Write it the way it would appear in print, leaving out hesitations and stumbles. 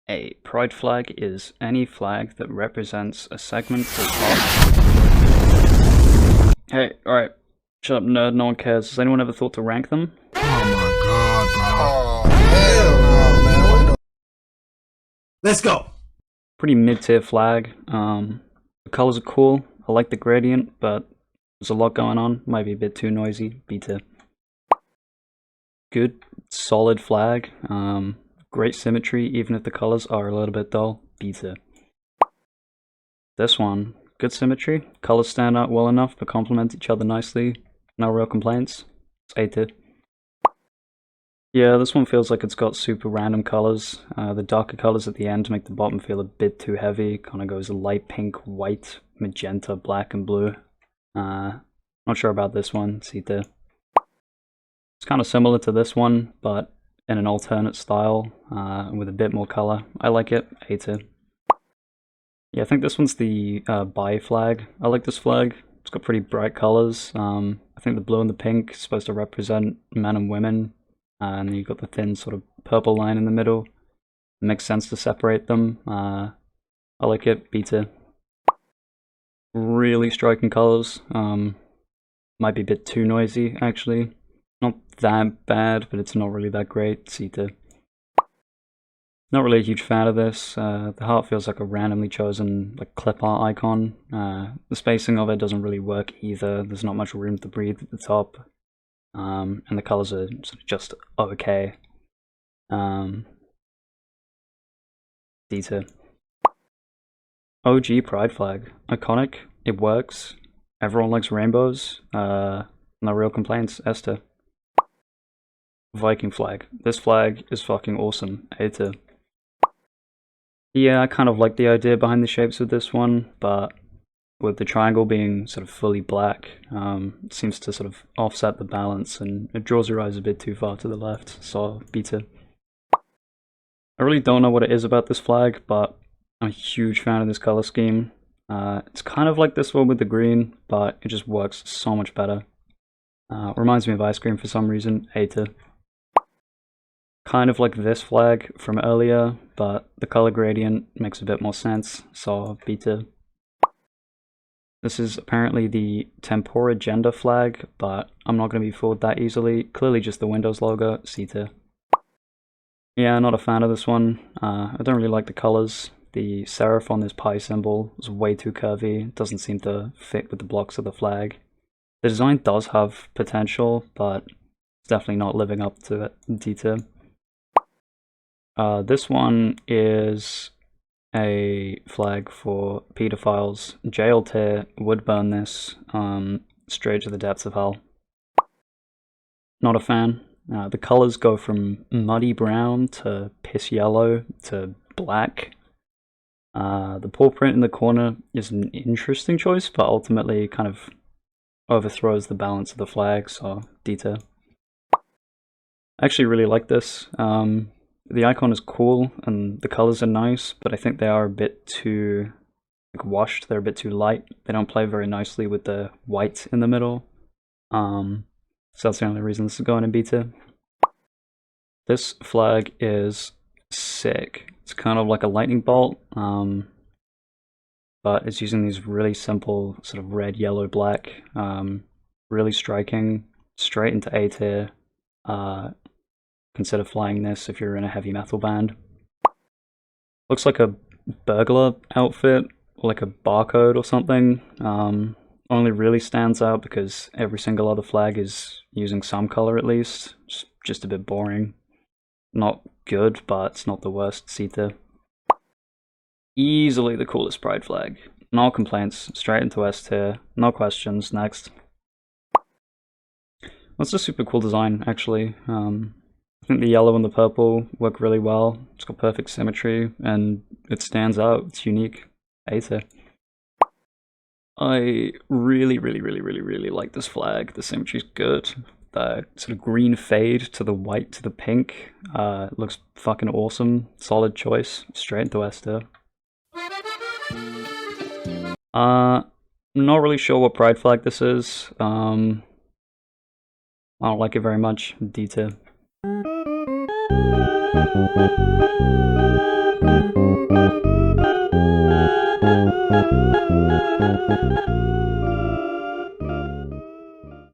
A pride flag is any flag that represents a segment of Hey, alright. Shut up, nerd, no one cares. Has anyone ever thought to rank them? Oh my god, bro. Oh, hell no, man. Let's go. Pretty mid-tier flag. The colors are cool. I like the gradient, but there's a lot going on. Might be a bit too noisy. B tier. Good, solid flag. Great symmetry, even if the colors are a little bit dull. B tier. This one, good symmetry. Colors stand out well enough but complement each other nicely. No real complaints. It's A tier. Yeah, this one feels like it's got super random colors. The darker colors at the end make the bottom feel a bit too heavy. Kind of goes light pink, white, magenta, black, and blue. Not sure about this one. C tier. It's kind of similar to this one, but in an alternate style with a bit more color. I like it. A tier. Yeah, I think this one's the bi flag. I like this flag. It's got pretty bright colors. I think the blue and the pink is supposed to represent men and women. And then you've got the thin sort of purple line in the middle. It makes sense to separate them. I like it. B tier. Really striking colors. Might be a bit too noisy, actually. Not that bad, but it's not really that great. C tier. Not really a huge fan of this. The heart feels like a randomly chosen like clip art icon. The spacing of it doesn't really work either. There's not much room to breathe at the top. And the colors are sort of just okay. D tier. OG pride flag. Iconic. It works. Everyone likes rainbows. No real complaints. S tier. Viking flag. This flag is fucking awesome. A tier. Yeah, I kind of like the idea behind the shapes of this one, but with the triangle being sort of fully black, it seems to sort of offset the balance, and it draws your eyes a bit too far to the left, so B tier. I really don't know what it is about this flag, but I'm a huge fan of this color scheme. It's kind of like this one with the green, but it just works so much better. Reminds me of ice cream for some reason. A tier. Kind of like this flag from earlier, but the color gradient makes a bit more sense, so B tier. This is apparently the Tempora gender flag, but I'm not going to be fooled that easily. Clearly just the Windows logo. C tier. Yeah, not a fan of this one. I don't really like the colors. The serif on this pi symbol is way too curvy. It doesn't seem to fit with the blocks of the flag. The design does have potential, but it's definitely not living up to it. D tier. This one is a flag for pedophiles. Jail tier would burn this straight to the depths of hell. Not a fan. The colors go from muddy brown to piss yellow to black. The paw print in the corner is an interesting choice, but ultimately kind of overthrows the balance of the flag, so D tier. I actually really like this. The icon is cool and the colors are nice, but I think they are a bit too like washed. They're a bit too light. They don't play very nicely with the white in the middle. So that's the only reason this is going in B tier. This flag is sick. It's kind of like a lightning bolt, but it's using these really simple sort of red, yellow, black. Really striking. Straight into A tier. Consider flying this if you're in a heavy metal band. Looks like a burglar outfit, or like a barcode or something. Only really stands out because every single other flag is using some color at least. Just a bit boring. Not good, but it's not the worst. C tier. Easily the coolest pride flag. No complaints. Straight into S tier. No questions. Next. That's a super cool design, actually. I think the yellow and the purple work really well. It's got perfect symmetry and it stands out. It's unique. A tier. I really like this flag. The symmetry's good. The sort of green fade to the white to the pink looks fucking awesome. Solid choice. Straight into S tier. Not really sure what pride flag this is. I don't like it very much. D tier.